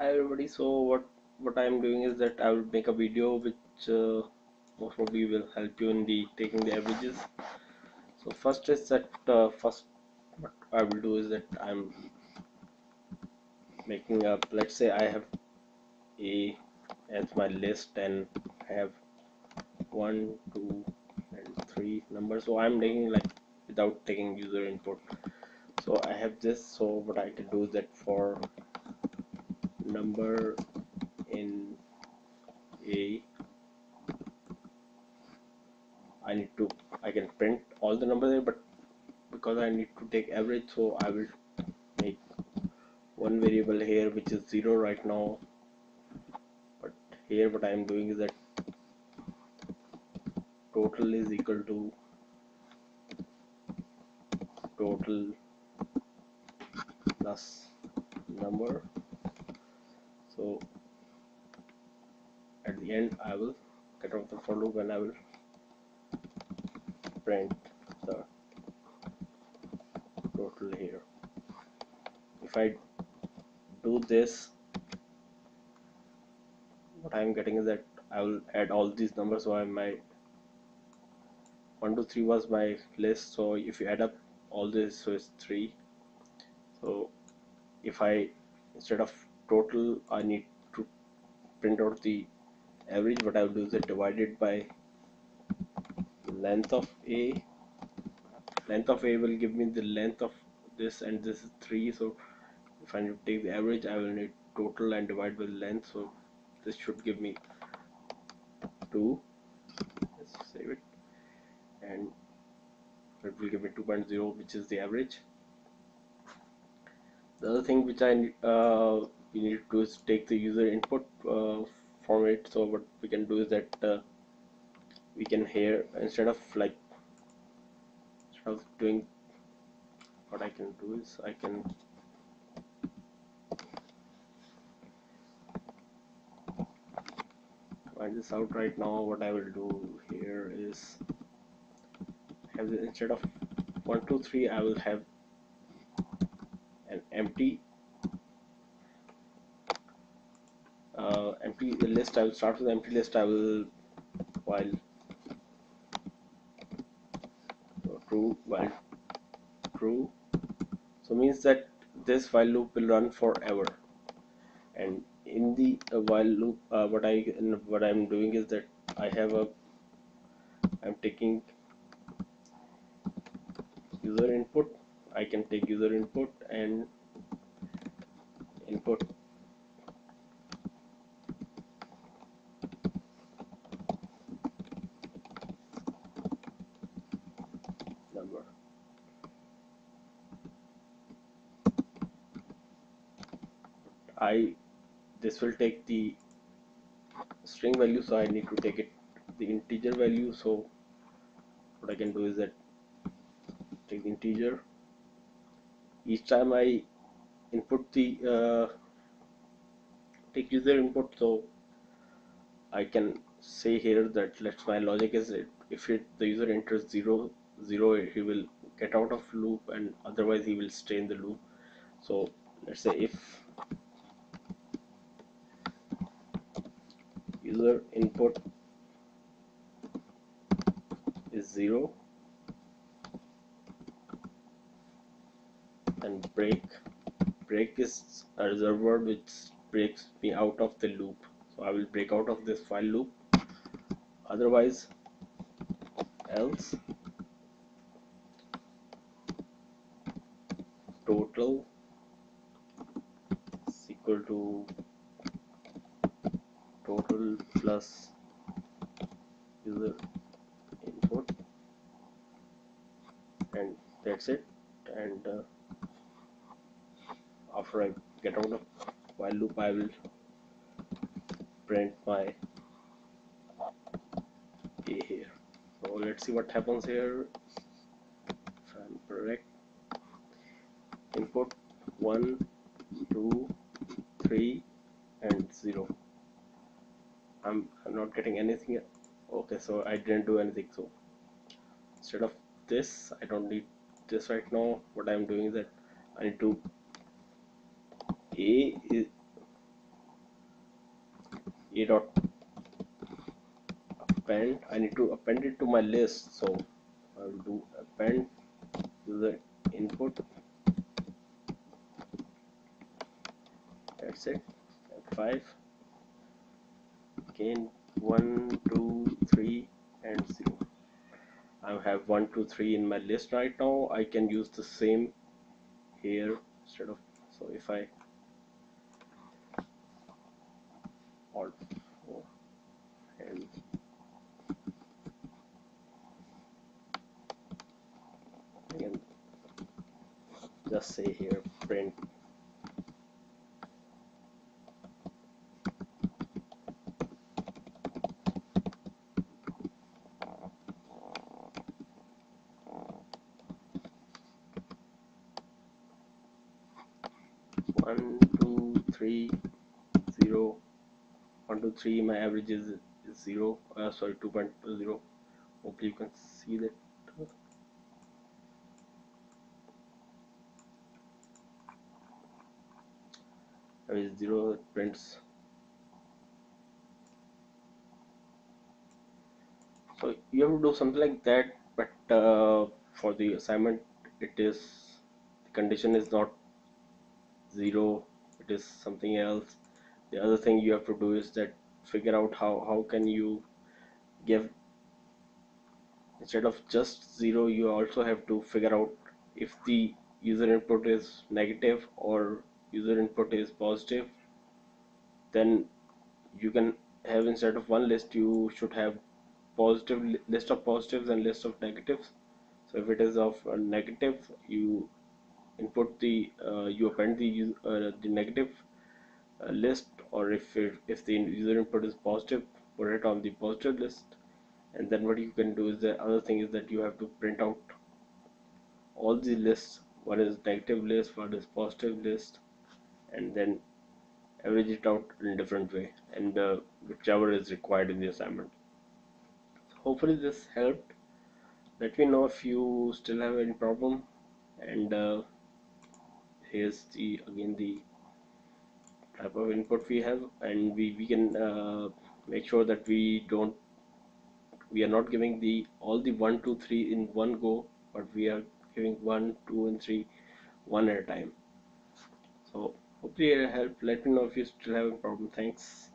Hi everybody. So what I am doing is that I will make a video which most probably will help you in the taking the averages. So first is that first what I will do is that I'm making up. Let's say I have A as my list and I have 1, 2, and 3 numbers. So I'm taking like without taking user input. So I have this. So what I can do is that for number in A I can print all the numbers there, but because I need to take average, so I will make one variable here which is 0 right now. But here what I am doing is that total is equal to total plus number. So at the end I will get out the for loop and I will print the total here. If I do this, what I am getting is that I will add all these numbers. So my 1 2 3 was my list, so if you add up all this, so it's 3. So if I, instead of total, I need to print out the average, what I will do is that divide it by length of A. Length of A will give me the length of this, and this is 3. So if I need to take the average, I will need total and divide by length. So this should give me 2. Let's save it, and it will give me 2.0, which is the average. The other thing which we need to do is take the user input from it. So what we can do is that we can here, instead of doing, what I can do is I can find this out right now. What I will do here is have this, instead of 1 2 3 I will have an empty list. I will start with empty list. I will while while true, so means that this while loop will run forever. And in the while loop, what I'm doing is that I'm taking user input. I can take user input and input number. I This will take the string value, so I need to take it the integer value. So what I can do is that take the integer each time I input the take user input. So I can say here that my logic is that if the user enters 0 0, he will get out of loop, and otherwise he will stay in the loop. So let's say if user input is 0, then break is a reserved word which breaks me out of the loop. So I will break out of this while loop, otherwise else total is equal to total plus user input, and that's it. And after I get out of while loop, I will print my A here. So let's see what happens here. If I'm correct, input 1 2 3 and 0. I'm not getting anything. Okay, so I didn't do anything. So instead of this, I don't need this right now. What I'm doing is that I need to A is k dot append. I need to append it to my list, so I will do append user input. That's it. F5 again, 1 2 3 and 0. I have 1 2 3 in my list right now. I can use the same here instead of, so if I alt 4 and again just say here print 1 2 3 0. 1 2 3, my average is 0, sorry, 2.0. hopefully you can see that. Average 0, it prints. So you have to do something like that, but for the assignment it is, the condition is not 0, it is something else. The other thing you have to do is that figure out how can you give, instead of just 0, you also have to figure out if the user input is negative or user input is positive. Then you can have, instead of one list, you should have list of positives and list of negatives. So if it is of a negative, you input the you append the negative list, or if the user input is positive, put it on the positive list. And then what you can do is, the other thing is that you have to print out all the lists, what is negative list, what is positive list, and then average it out in a different way, and whichever is required in the assignment. Hopefully this helped. Let me know if you still have any problem. And here's the again the type of input we have, and we can make sure that we are not giving the all the 1 2 3 in one go, but we are giving 1 2 and 3 one at a time. So hopefully it helped. Let me know if you still have a problem. Thanks.